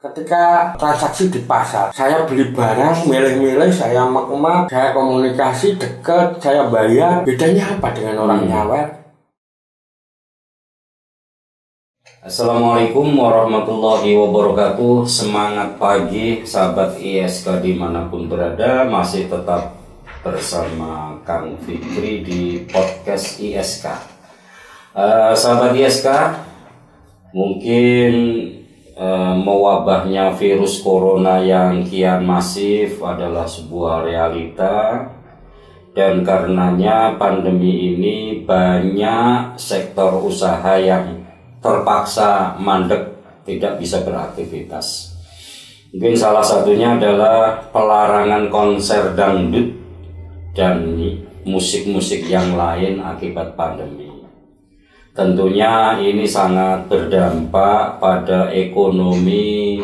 Ketika transaksi di pasar, saya beli barang, milih-milih, saya mak-mak, saya komunikasi dekat, saya bayar. Bedanya apa dengan orang nyawer? Assalamualaikum warahmatullahi wabarakatuh. Semangat pagi sahabat ISK dimanapun berada. Masih tetap bersama Kang Fikri di podcast ISK. Sahabat ISK, mungkin mewabahnya virus corona yang kian masif adalah sebuah realita, dan karenanya pandemi ini banyak sektor usaha yang terpaksa mandek, tidak bisa beraktivitas. Mungkin salah satunya adalah pelarangan konser dangdut dan musik-musik yang lain akibat pandemi. Tentunya ini sangat berdampak pada ekonomi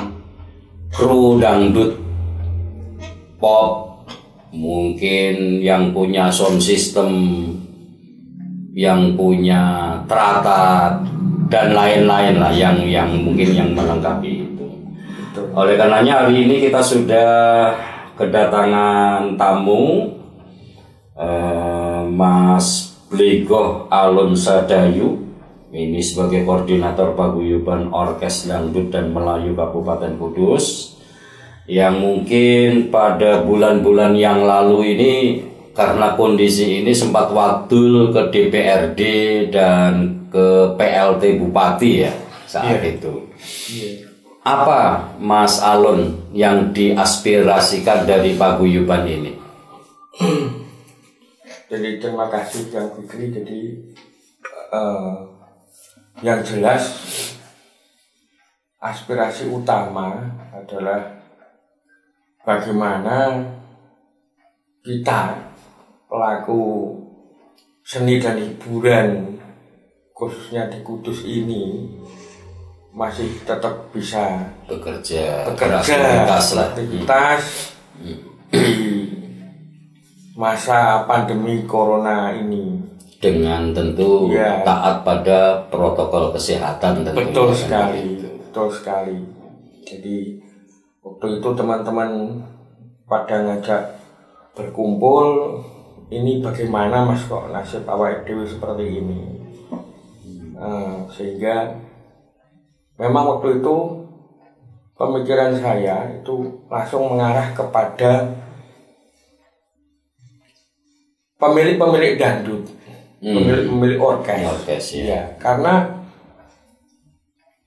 kru dangdut, pop, mungkin yang punya sound system, yang punya teratak, dan lain-lain lah yang mungkin yang melengkapi itu. Oleh karenanya hari ini kita sudah kedatangan tamu, Mas Blegoh Alun Sadayu. Ini sebagai koordinator paguyuban Orkes Dangdut dan Melayu Kabupaten Kudus, yang mungkin pada bulan-bulan yang lalu ini karena kondisi ini sempat wadul ke DPRD dan ke PLT Bupati ya saat itu. Apa Mas Alun yang diaspirasikan dari paguyuban ini? Jadi terima kasih Kang Fikri. Jadi yang jelas aspirasi utama adalah bagaimana kita pelaku seni dan hiburan khususnya di Kudus ini masih tetap bisa bekerja aktivitas di masa pandemi corona ini, dengan tentu taat pada protokol kesehatan. Betul sekali. Jadi waktu itu teman-teman pada ngajak berkumpul, ini bagaimana Mas kok nasib awak dewe seperti ini. Sehingga memang waktu itu pemikiran saya itu langsung mengarah kepada pemilik-pemilik dangdut, pemilik orkes ya. Karena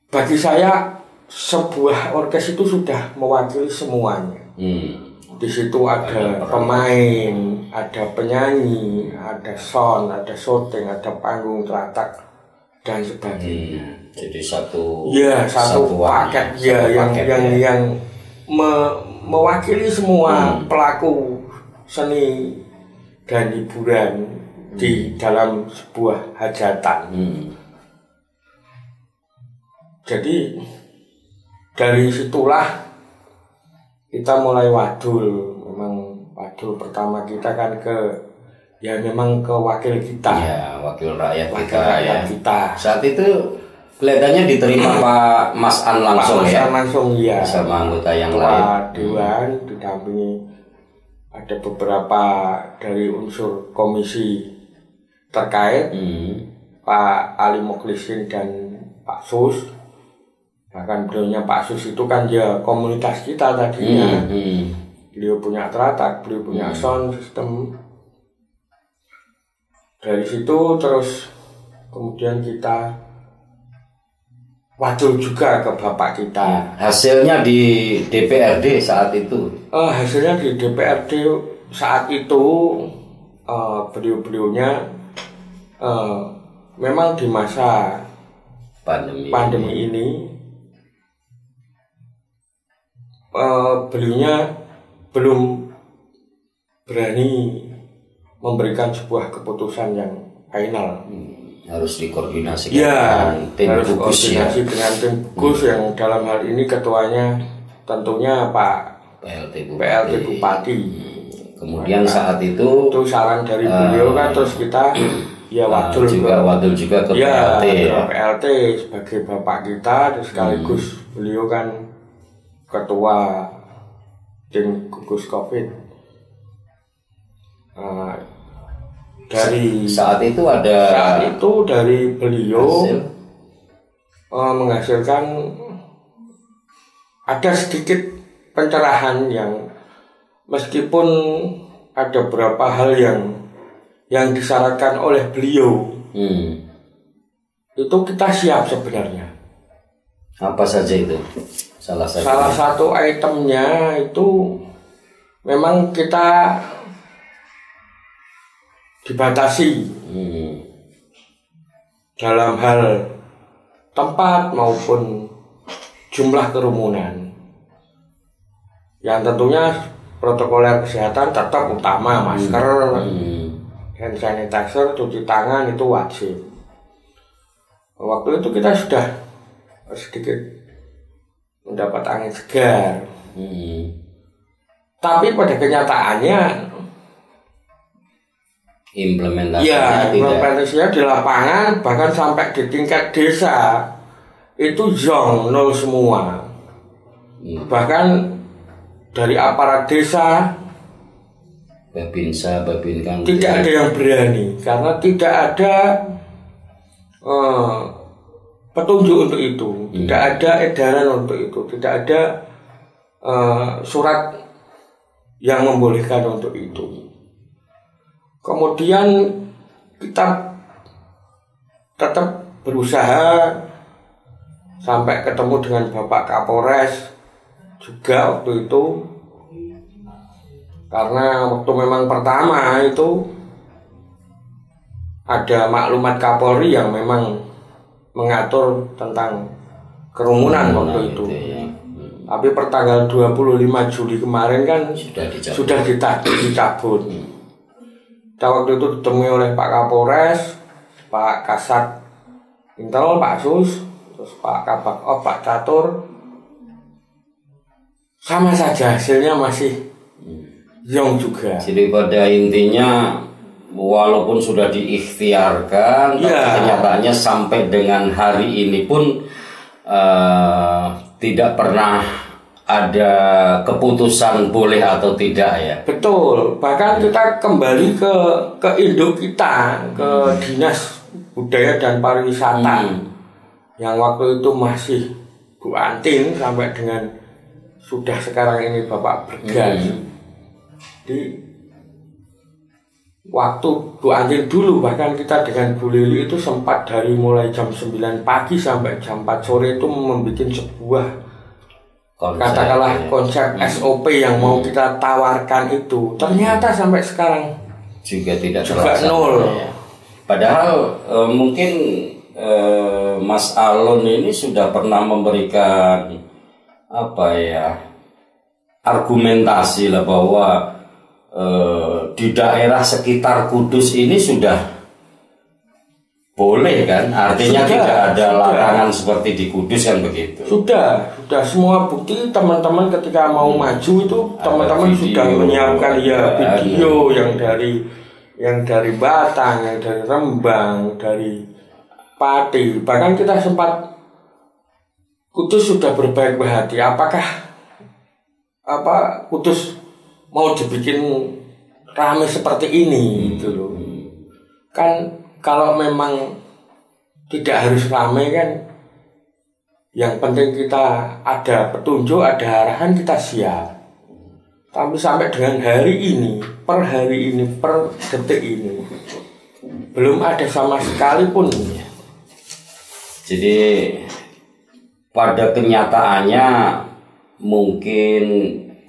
bagi saya sebuah orkes itu sudah mewakili semuanya. Di situ ada pemain, ada penyanyi, ada sound, ada syuting, ada panggung, teratak dan sebagainya. Jadi satu paket yang mewakili semua pelaku seni dan hiburan di dalam sebuah hajatan. Jadi dari situlah kita mulai wadul. Memang wadul pertama kita kan memang ke wakil kita. Ya, wakil rakyat kita. Saat itu kelihatannya diterima Pak Mas An langsung. Ya. Bersama anggota yang lain. Dewan didampingi ada beberapa dari unsur komisi terkait, Pak Ali Mukhlisin dan Pak Sus. Bahkan beliaunya Pak Sus itu kan ya komunitas kita tadinya. Beliau punya teratak, beliau punya sound system. Dari situ terus kemudian kita wadul juga ke bapak kita. Hasilnya di DPRD saat itu? Hasilnya di DPRD saat itu beliau-beliaunya memang di masa pandemi ini beliaunya belum berani memberikan sebuah keputusan yang final. Harus dikoordinasikan dengan tim gugus dengan tim gugus yang dalam hal ini ketuanya tentunya Pak PLT Bupati. Kemudian saat itu saran dari beliau kan, terus kita wadul juga ke PLT PLT sebagai bapak kita, dan sekaligus beliau kan ketua tim gugus COVID. Dari saat itu dari beliau menghasilkan ada sedikit pencerahan yang meskipun ada beberapa hal yang disyaratkan oleh beliau, itu kita siap sebenarnya. Apa saja itu? Salah satu itemnya itu memang kita dibatasi dalam hal tempat maupun jumlah kerumunan. Yang tentunya protokoler kesehatan tetap utama, masker, hand sanitizer, cuci tangan itu wajib. Waktu itu kita sudah sedikit mendapat angin segar. Tapi pada kenyataannya implementasinya di lapangan, bahkan sampai di tingkat desa itu zong, nol semua. Bahkan dari aparat desa Babinsa, Babinkan tidak ada yang berani karena tidak ada petunjuk untuk itu, tidak ada edaran untuk itu, tidak ada surat yang membolehkan untuk itu. Kemudian kita tetap berusaha sampai ketemu dengan Bapak Kapolres juga waktu itu, karena waktu memang pertama itu ada maklumat Kapolri yang memang mengatur tentang kerumunan waktu itu. Tapi pertanggal 25 Juli kemarin kan sudah dicabut. Kita waktu itu ditemui oleh Pak Kapolres, Pak Kasat Intel, Pak Sus, terus Pak Kabak Pak Catur. Sama saja hasilnya masih zong juga. Jadi pada intinya walaupun sudah diikhtiarkan, tapi kenyataannya sampai dengan hari ini pun tidak pernah ada keputusan boleh atau tidak ya. Betul. Bahkan kita kembali ke induk kita, ke Dinas Budaya dan Pariwisata yang waktu itu masih Bu Antin sampai dengan sudah sekarang ini Bapak Bergas. Di waktu Bu Antin dulu, bahkan kita dengan Bu Lili itu sempat dari mulai jam 9 pagi sampai jam 4 sore itu membuat sebuah konsep SOP yang mau kita tawarkan itu. Ternyata sampai sekarang juga tidak nol. Ya. Padahal mungkin Mas Alon ini sudah pernah memberikan argumentasi lah bahwa di daerah sekitar Kudus ini sudah boleh kan, artinya tidak ada larangan seperti di Kudus kan begitu. Sudah semua bukti. Teman-teman ketika mau maju itu teman-teman sudah menyiapkan video yang dari Batang, yang dari Rembang, dari Pati. Bahkan kita sempat Kudus sudah berbaik hati. Apakah Kudus mau dibikin ramai seperti ini gitu loh. Kan kalau memang tidak harus ramai kan, yang penting kita ada petunjuk, ada arahan, kita siap. Tapi sampai dengan hari ini, per detik ini, belum ada sama sekali pun. Jadi pada kenyataannya mungkin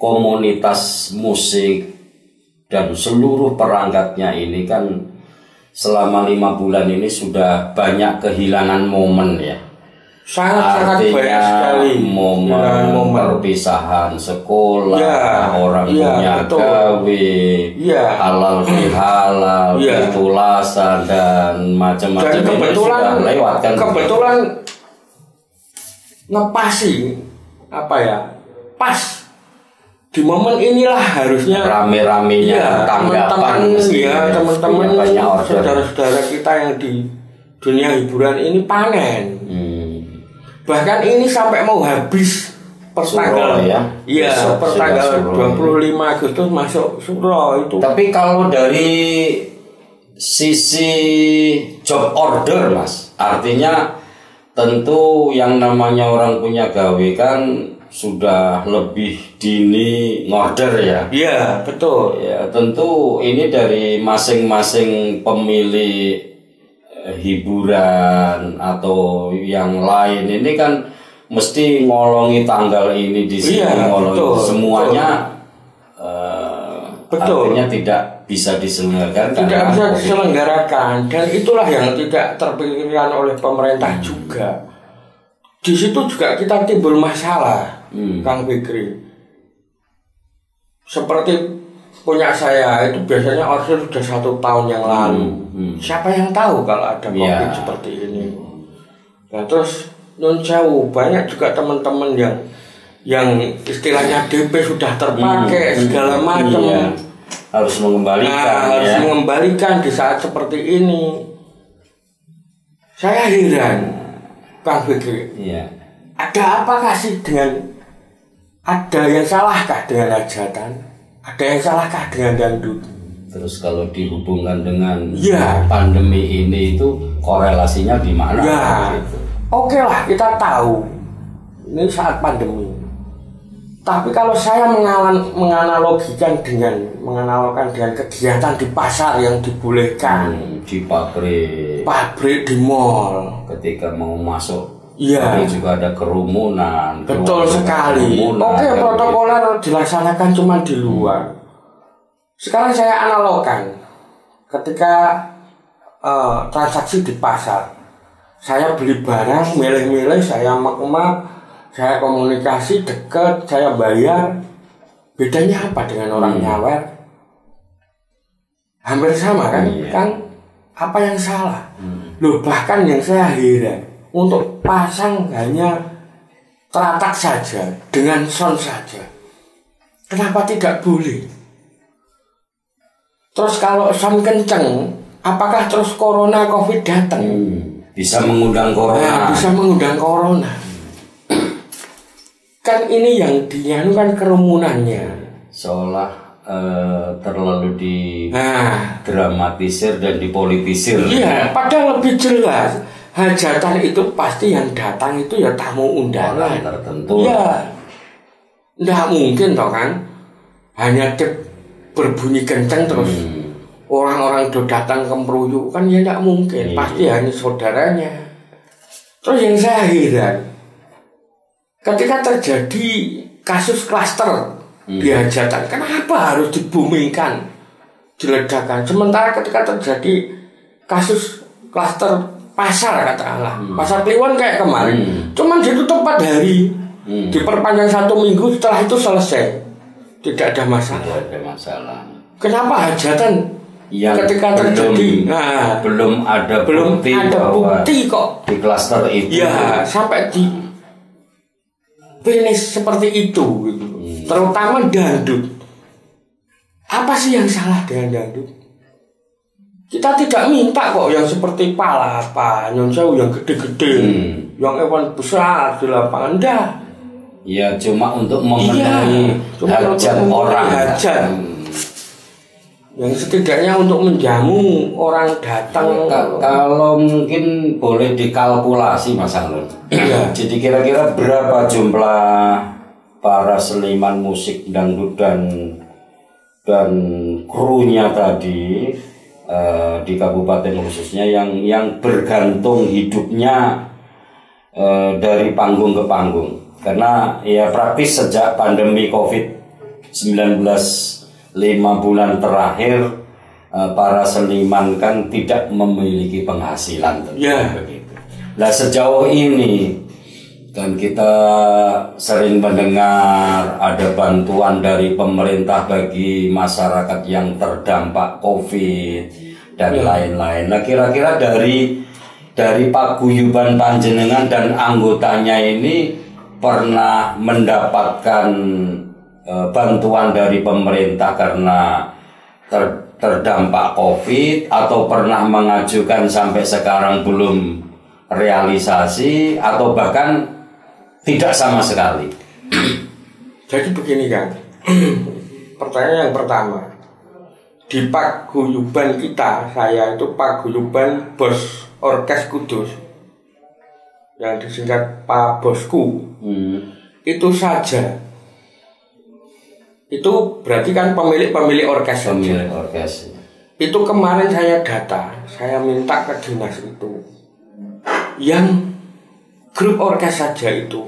komunitas musik dan seluruh perangkatnya ini kan selama 5 bulan ini sudah banyak kehilangan momen ya. Sangat banyak sekali momen perpisahan sekolah, orang punya gawe, halal bihalal, pitulasan dan macam-macam ini sudah lewat kan. Kebetulan ngepasi pas di momen inilah harusnya rame-ramenya tanggapan teman-teman saudara-saudara kita yang di dunia hiburan ini panen. Bahkan ini sampai mau habis pertanggal ya. Iya, pertanggal 25 Agustus masuk suro itu. Tapi kalau dari sisi job order Mas, artinya tentu yang namanya orang punya gawe kan sudah lebih dini ngorder ya. Iya, betul. Ya, tentu ini dari masing-masing pemilik hiburan atau yang lain ini kan mesti ngolongi tanggal ini di sini, ngolongi betul, semuanya. Betul. Artinya tidak bisa diselenggarakan. Tidak bisa diselenggarakan, dan itulah yang tidak terpikirkan oleh pemerintah juga. Di situ juga kita timbul masalah, Kang Fikri. Seperti punya saya itu biasanya order sudah 1 tahun yang lalu. Siapa yang tahu kalau ada COVID seperti ini? Nah, terus non jauh banyak juga teman-teman yang istilahnya DP sudah terpakai segala macam, harus mengembalikan. Harus mengembalikan di saat seperti ini. Saya heran, Kang Fikri. Ada apakah sih ada yang salahkah dengan hajatan? Ada yang salahkah dengan dangdut? Terus kalau dihubungkan dengan pandemi ini itu korelasinya di mana? Gitu. Oke lah, kita tahu ini saat pandemi. Tapi kalau saya menganalogkan dengan kegiatan di pasar yang dibolehkan, di pabrik, di mall, ketika mau masuk, tapi juga ada kerumunan. Betul sekali. Oke, protokoler dilaksanakan cuma di luar. Sekarang saya analogkan ketika transaksi di pasar. Saya beli barang, milih-milih, saya mak-mak, saya komunikasi dekat, saya bayar. Bedanya apa dengan orang nyawer? Hampir sama kan? Kan apa yang salah? Loh, bahkan yang saya heran, untuk pasang hanya teratak saja, dengan sound saja. Kenapa tidak boleh? Terus kalau sound kenceng, apakah terus corona COVID datang? Bisa mengundang corona. Bisa mengundang corona. Kan ini yang kan kerumunannya. Seolah terlalu didramatisir dan dipolitisir. Iya, padahal lebih jelas. Hajatan itu pasti yang datang itu ya tamu undangan tertentu. Iya. Nggak mungkin toh kan. Hanya berbunyi kenceng terus orang-orang itu datang ke meruyuk, kan ya tidak mungkin. Pasti hanya saudaranya. Terus yang saya heran, ketika terjadi kasus klaster di hajatan, kenapa harus dibumikan, diledakkan? Sementara ketika terjadi kasus klaster pasar, katakanlah pasar Kliwon kayak kemarin, cuman ditutup 4 hari, diperpanjang 1 minggu, setelah itu selesai, tidak ada masalah. Kenapa hajatan yang ketika terjadi belum ada bukti kok di klaster itu sampai di finish seperti itu gitu. Terutama dangdut. Apa sih yang salah dengan dangdut? Kita tidak minta kok yang seperti palapa, nyonsau yang gede-gede, yang hewan besar di lapangan, enggak. Ya cuma untuk memenuhi hajat orang. Yang setidaknya untuk menjamu orang datang. Kalau mungkin boleh dikalkulasi Mas Alun. Jadi kira-kira berapa jumlah para seniman musik dangdut dan krunya tadi di kabupaten khususnya yang bergantung hidupnya dari panggung ke panggung. Karena ya praktis sejak pandemi COVID-19 5 bulan terakhir para seniman kan tidak memiliki penghasilan begitu. Nah sejauh ini kan kita sering mendengar ada bantuan dari pemerintah bagi masyarakat yang terdampak COVID dan lain-lain. Nah kira-kira dari paguyuban panjenengan dan anggotanya ini pernah mendapatkan bantuan dari pemerintah karena terdampak COVID, atau pernah mengajukan sampai sekarang belum realisasi, atau bahkan tidak sama sekali? Jadi begini Kang, pertanyaan yang pertama, di paguyuban kita, saya itu paguyuban Bos Orkes Kudus, yang disingkat Pak Bosku, itu saja. Itu berarti kan pemilik orkes. Pemilik orkes. Itu kemarin saya data, saya minta ke dinas itu, yang grup orkes saja itu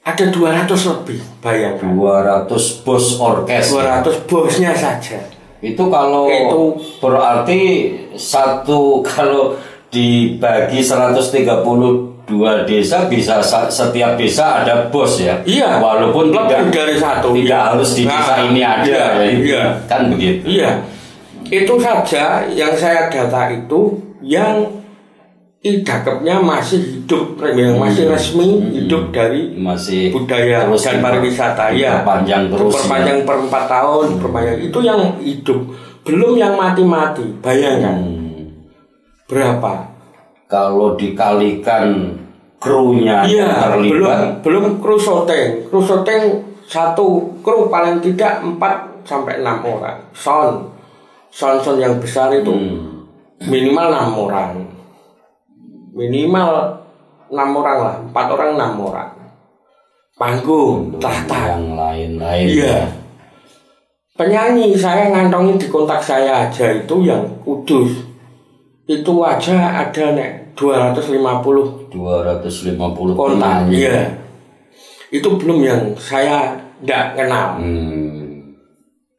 ada 200 lebih, bayangkan. 200 bos orkes. 200 bosnya saja. Itu kalau itu berarti kalau dibagi 132 desa, bisa setiap desa ada bos ya. Iya. Walaupun lebih dari satu. Tidak harus di desa ini ada. Iya. Kan begitu. Iya. Itu saja yang saya data itu yang idakepnya masih hidup, yang masih resmi hidup dari masih budaya dan pariwisata ya, perpanjang terus perpanjang per 4 tahun, perpanjang itu yang hidup, belum yang mati-mati. Bayangkan berapa kalau dikalikan krunya ya, terlibat. belum kru syuting satu kru paling tidak 4 sampai 6 orang. Sound yang besar itu minimal 6 orang. Minimal 6 orang lah, 4 orang 6 orang. Panggung, tahta, yang lain-lain. Iya. Penyanyi saya ngantongin di kontak saya aja itu yang Kudus. Itu aja ada nek 250 kontak. Iya. Itu belum yang saya enggak kenal.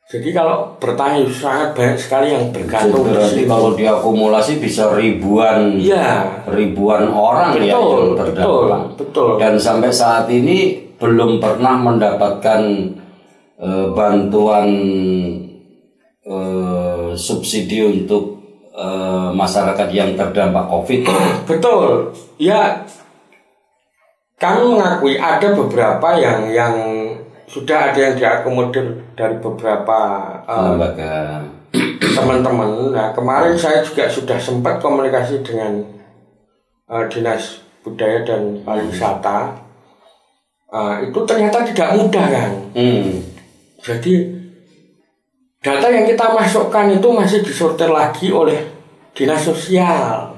Jadi kalau bertanya sangat banyak sekali yang bergantung. Berarti kalau diakumulasi bisa ribuan orang ya yang terdampak. Betul. Dan sampai saat ini belum pernah mendapatkan bantuan subsidi untuk masyarakat yang terdampak COVID. Betul. Ya, kami mengakui ada beberapa yang sudah ada yang diakomodir dari beberapa lembaga teman-teman. Nah, kemarin saya juga sudah sempat komunikasi dengan Dinas Budaya dan Pariwisata. Itu ternyata tidak mudah kan. Jadi data yang kita masukkan itu masih disortir lagi oleh Dinas Sosial.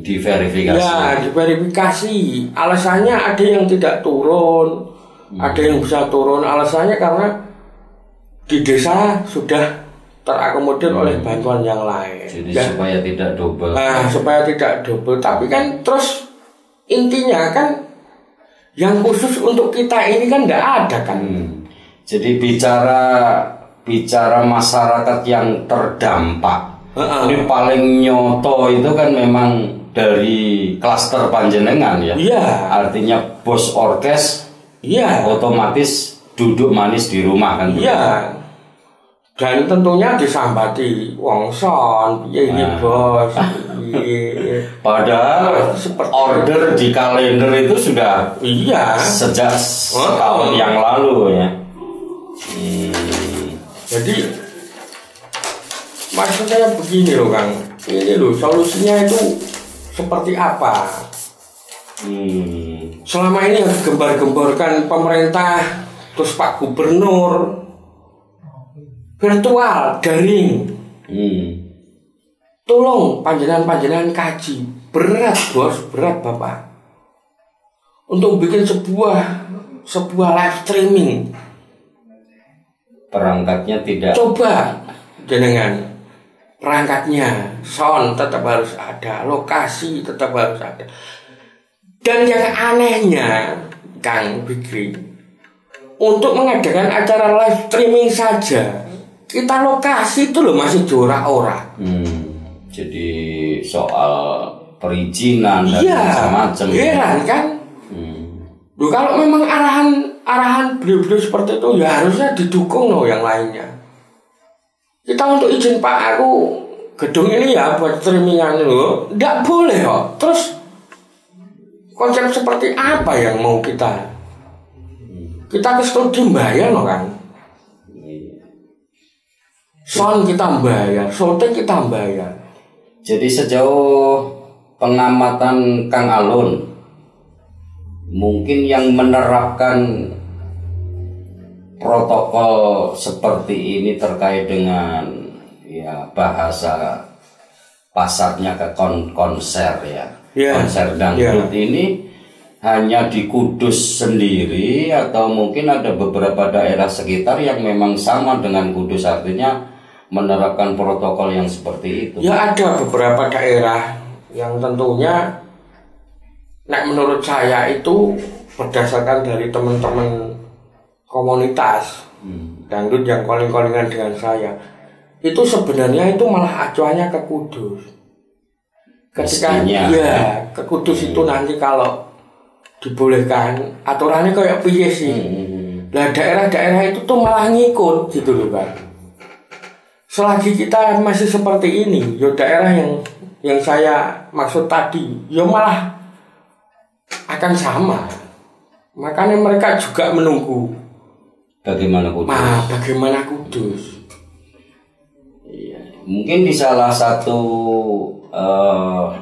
Diverifikasi. Ya, diverifikasi. Alasannya ada yang tidak turun. Ada yang bisa turun, alasannya karena di desa sudah terakomodir oleh bantuan yang lain. Jadi supaya tidak double. Nah, supaya tidak double. Tapi kan terus intinya kan yang khusus untuk kita ini kan tidak ada kan. Jadi bicara masyarakat yang terdampak. Ini paling nyoto itu kan memang dari klaster Panjenengan ya. Iya. Artinya bos orkes. Iya. Otomatis duduk manis di rumah kan. Iya. Dan tentunya disambati wong son, ini bos. Padahal order di kalender itu sudah sejak tahun yang lalu ya. Jadi maksud saya begini loh Kang. Ini loh solusinya itu seperti apa? Selama ini yang digembar-gemborkan pemerintah, terus Pak Gubernur, virtual, daring. Tolong panjenengan kaji. Berat bos, berat bapak. Untuk bikin sebuah live streaming. Perangkatnya tidak. Coba jenengan, perangkatnya, sound tetap harus ada, lokasi tetap harus ada. Dan yang anehnya, Kang Fikri, untuk mengadakan acara live streaming saja, kita lokasi itu loh masih jorak-orak. Jadi soal perizinan dan macam-macam. Heran kan? Loh, kalau memang arahan beliau-beliau seperti itu, ya harusnya didukung loh yang lainnya. Kita untuk izin Pak, aku gedung ini ya buat streamingan loh, nggak boleh kok. Terus konsep seperti apa yang mau kita ke studi bayar loh kan? Sound kita bayar, shooting kita bayar. Jadi sejauh pengamatan Kang Alun, mungkin yang menerapkan protokol seperti ini terkait dengan ya bahasa pasarnya ke konser ya, konser dangdut ini hanya di Kudus sendiri atau mungkin ada beberapa daerah sekitar yang memang sama dengan Kudus, artinya menerapkan protokol yang seperti itu? Ya ada beberapa daerah yang tentunya menurut saya itu berdasarkan dari teman-teman komunitas dangdut yang calling-callingan dengan saya, itu sebenarnya itu malah acuannya ke Kudus. Ketika ke Kudus itu nanti kalau dibolehkan aturannya kayak piye sih. Nah daerah-daerah itu tuh malah ngikut gitu loh kan. Selagi kita masih seperti ini, ya daerah yang saya maksud tadi, ya malah akan sama. Makanya mereka juga menunggu bagaimana Kudus. Bagaimana Kudus. Iya, mungkin di salah satu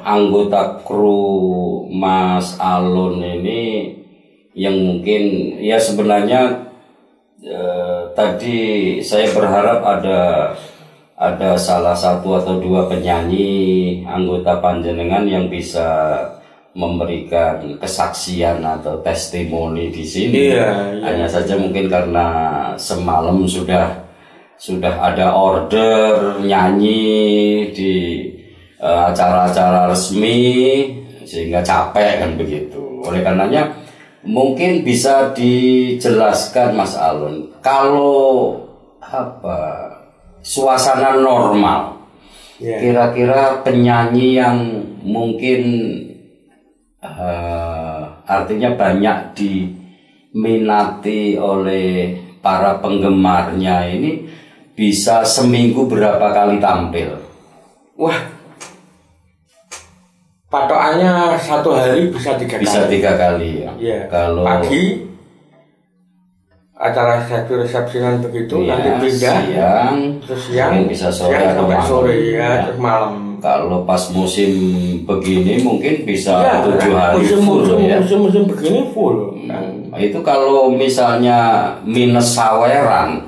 anggota kru Mas Alun ini yang mungkin ya sebenarnya tadi saya berharap ada salah satu atau dua penyanyi anggota panjenengan yang bisa memberikan kesaksian atau testimoni di sini. Hanya saja mungkin karena semalam sudah ada order nyanyi di acara-acara resmi sehingga capek kan begitu. Oleh karenanya mungkin bisa dijelaskan Mas Alun, kalau suasana normal, kira-kira penyanyi yang mungkin artinya banyak diminati oleh para penggemarnya ini bisa seminggu berapa kali tampil? Wah, patokannya satu hari bisa 3 kali. Bisa 3 kali ya. Iya. Kalau pagi acara resepsionan begitu, nanti pindah siang, terus siang bisa sore atau malam. Sore ya, terus malam. Kalau pas musim begini mungkin bisa 7 hari full ya. Musim begini full. Itu kalau misalnya minus saweran,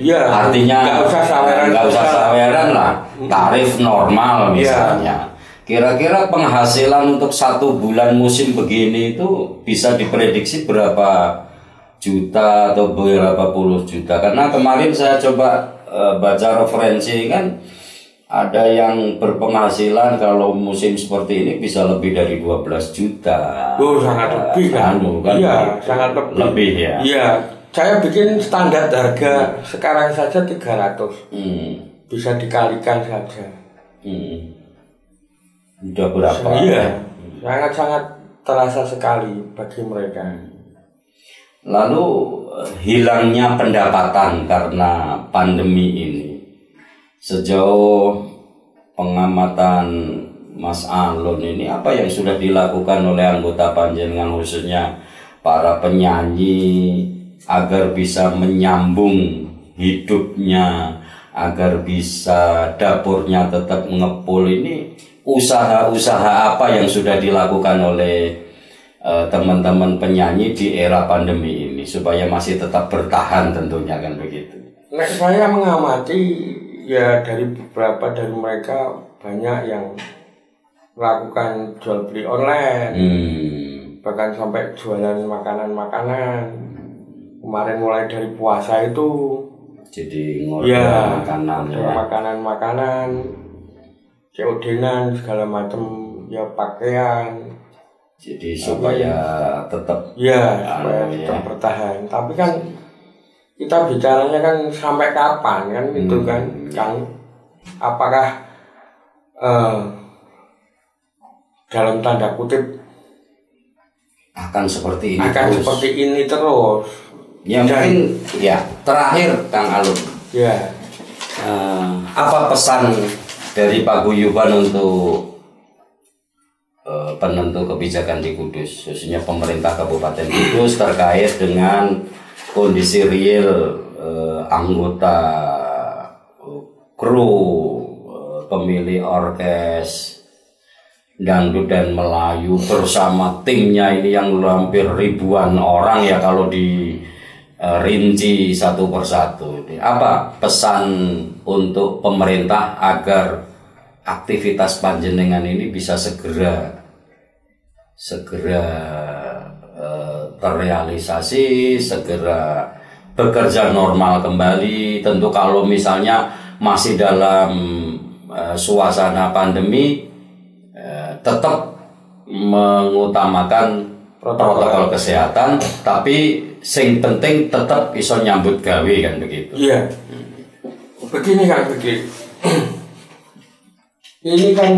artinya nggak usah saweran lah, tarif normal misalnya. Kira-kira penghasilan untuk 1 bulan musim begini itu bisa diprediksi berapa juta atau berapa puluh juta? Karena kemarin saya coba baca referensi kan, ada yang berpenghasilan kalau musim seperti ini bisa lebih dari 12 juta. Sangat lebih kan? Iya, sangat lebih ya. Iya, saya bikin standar harga sekarang saja 300. Bisa dikalikan saja. Udah berapa? Iya, sangat-sangat terasa sekali bagi mereka. Lalu hilangnya pendapatan karena pandemi ini, sejauh pengamatan Mas Alun ini apa yang sudah dilakukan oleh anggota panjenengan khususnya para penyanyi agar bisa menyambung hidupnya, agar bisa dapurnya tetap ngepul ini? Usaha-usaha apa yang sudah dilakukan oleh teman-teman penyanyi di era pandemi ini supaya masih tetap bertahan tentunya kan begitu? Saya mengamati ya dari beberapa dari mereka banyak yang melakukan jual beli online, bahkan sampai jualan makanan-makanan. Kemarin mulai dari puasa itu jadi ngorder makanan, COD-nan segala macam ya, pakaian. Jadi supaya tetap tetap bertahan. Tapi kan kita bicaranya kan sampai kapan kan itu kan apakah dalam tanda kutip akan seperti ini seperti ini terus. Ya mungkin ya terakhir Kang Alun. Ya. Apa pesan dari paguyuban untuk penentu kebijakan di Kudus, khususnya pemerintah Kabupaten Kudus terkait dengan kondisi real anggota kru pemilih orkes dangdut dan Melayu bersama timnya ini yang hampir ribuan orang ya kalau rinci satu persatu. Apa pesan untuk pemerintah agar aktivitas panjenengan ini bisa segera terrealisasi, segera bekerja normal kembali. Tentu kalau misalnya masih dalam suasana pandemi, tetap mengutamakan protokol kesehatan, tapi sing penting tetap iso nyambut gawe kan begitu. Iya. Begini kan begini. Ini kan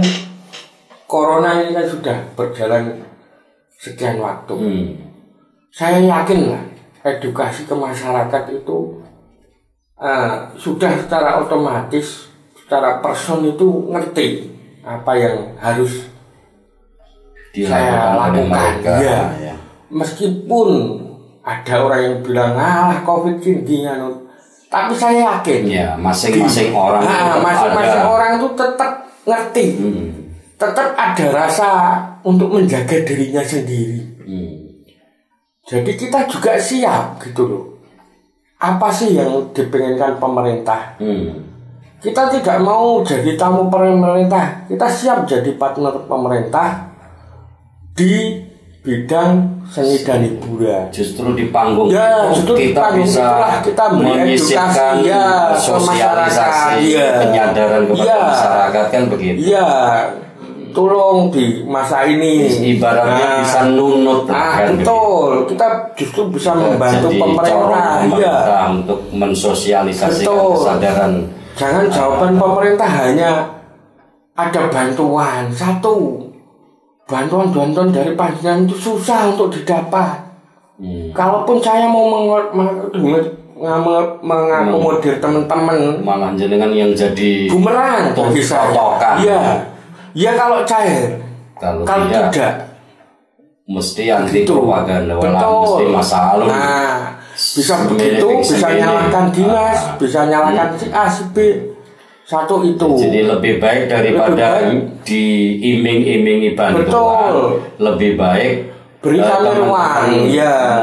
corona ini kan sudah berjalan sekian waktu. Saya yakin lah edukasi ke masyarakat itu sudah secara otomatis, secara person itu ngerti apa yang harus saya lakukan. Ya. Meskipun ada orang yang bilang COVID tinggi, tapi saya yakin ya masing-masing orang itu tetap ngerti, tetap ada rasa untuk menjaga dirinya sendiri. Jadi kita juga siap gitu loh. Apa sih yang dipinginkan pemerintah? Kita tidak mau jadi tamu pemerintah, kita siap jadi partner pemerintah di bidang seni dan hiburan. Justru di panggung justru kita bisa kita menyisipkan sosialisasi, penyadaran kepada masyarakat kan begitu. Iya, tolong di masa ini ibaratnya bisa nunut kan betul gitu. Kita justru bisa membantu pemerintah untuk mensosialisasikan kesadaran. Jangan jawaban pemerintah hanya ada bantuan satu. Bantuan dari panjenengan itu susah untuk didapat. Kalaupun saya mau mengakomodir teman-teman, malah jenengan yang jadi bumerang bagi saya. Iya kalau cair. Kalau tidak mesti anti propaganda, mesti masalah. Bisa begitu, bisa nyalakan dinas, bisa nyalakan si A si B. Satu itu. Jadi lebih baik daripada diiming-imingi bantuan. Lebih baik beri kami ruang.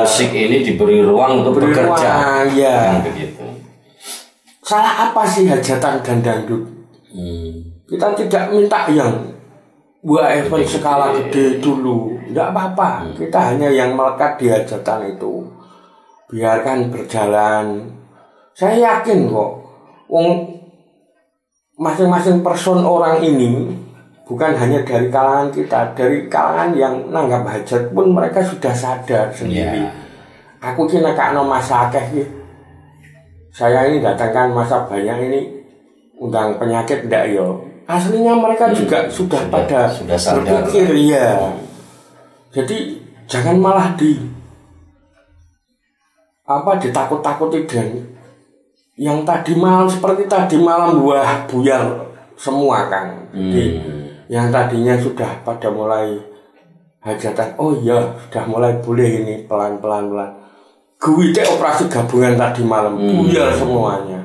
Musik ini diberi ruang untuk bekerja. Kan begitu. Salah apa sih hajatan dan dangdut? Kita tidak minta yang buat event skala gede dulu. Tidak apa-apa. Kita hanya yang melekat di hajatan itu. Biarkan berjalan. Saya yakin kok. Masing-masing person orang ini bukan hanya dari kalangan kita, dari kalangan yang nanggap hajat pun mereka sudah sadar sendiri. Aku kira kakno masa akeh. Saya ini datangkan masa banyak ini undang penyakit ndak yo. Aslinya mereka juga sudah sadar. Berpikir Jadi jangan malah ditakut-takuti dan yang tadi malam seperti tadi malam buah buyar semua kan. Yang tadinya sudah pada mulai hajatan, sudah mulai boleh ini pelan-pelan. Gue operasi gabungan tadi malam buyar semuanya.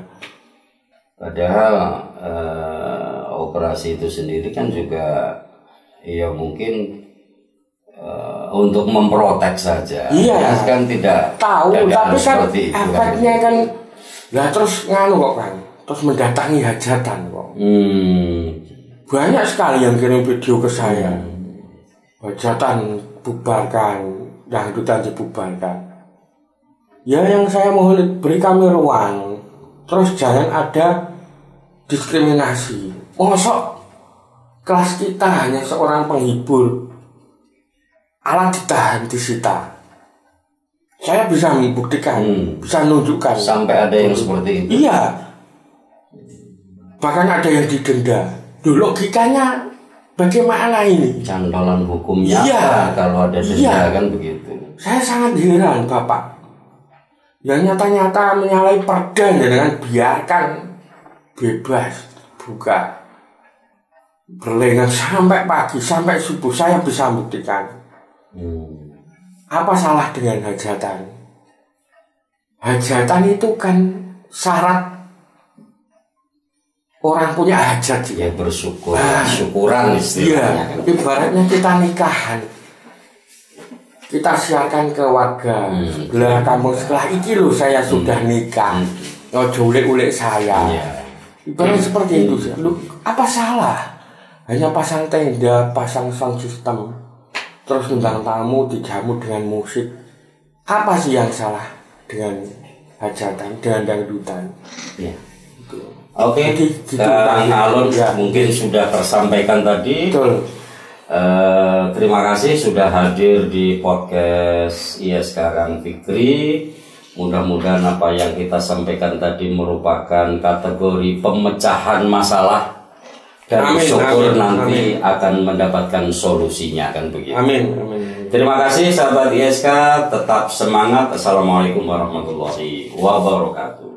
Padahal operasi itu sendiri kan juga mungkin untuk memprotek saja. Kan tidak tahu, tapi kan efeknya kan terus kok kan, terus mendatangi hajatan kok. Banyak sekali yang kirim video ke saya. Hajatan bubarkan, dangdutan dibubarkan. Yang saya mohon beri kami ruang. Terus jangan ada diskriminasi. Mosok kelas kita hanya seorang penghibur, alat ditahan disita. Saya bisa membuktikan, bisa menunjukkan. Sampai ada yang seperti itu. Iya. Bahkan ada yang didenda. Logikanya bagaimana ini? Cantolan hukumnya kalau ada denda kan begitu. Saya sangat heran Bapak. Yang nyata-nyata menyalahi perda dengan biarkan bebas buka berlengan sampai pagi, sampai subuh. Saya bisa buktikan. Apa salah dengan hajatan? Hajatan itu kan syarat orang punya hajat bersyukur, syukuran istilahnya. Ibaratnya kita nikahan. kita siarkan ke warga sebelah kamu setelah iki loh saya sudah nikah. Ojo ulek-ulek saya. Ibarat seperti itu sih. Lu apa salah? Hanya pasang tenda, pasang sound system, terus undang tamu, dijamu dengan musik. Apa sih yang salah dengan hajatan, dengan dangdutan? Ya. Oke, Kang Alun mungkin sudah tersampaikan tadi. Betul. Terima kasih sudah hadir di podcast ISK Kang Fikri. Mudah-mudahan apa yang kita sampaikan tadi merupakan kategori pemecahan masalah dan syukur nanti akan mendapatkan solusinya, kan begitu. Amin. Terima kasih sahabat ISK, tetap semangat. Assalamualaikum warahmatullahi wabarakatuh.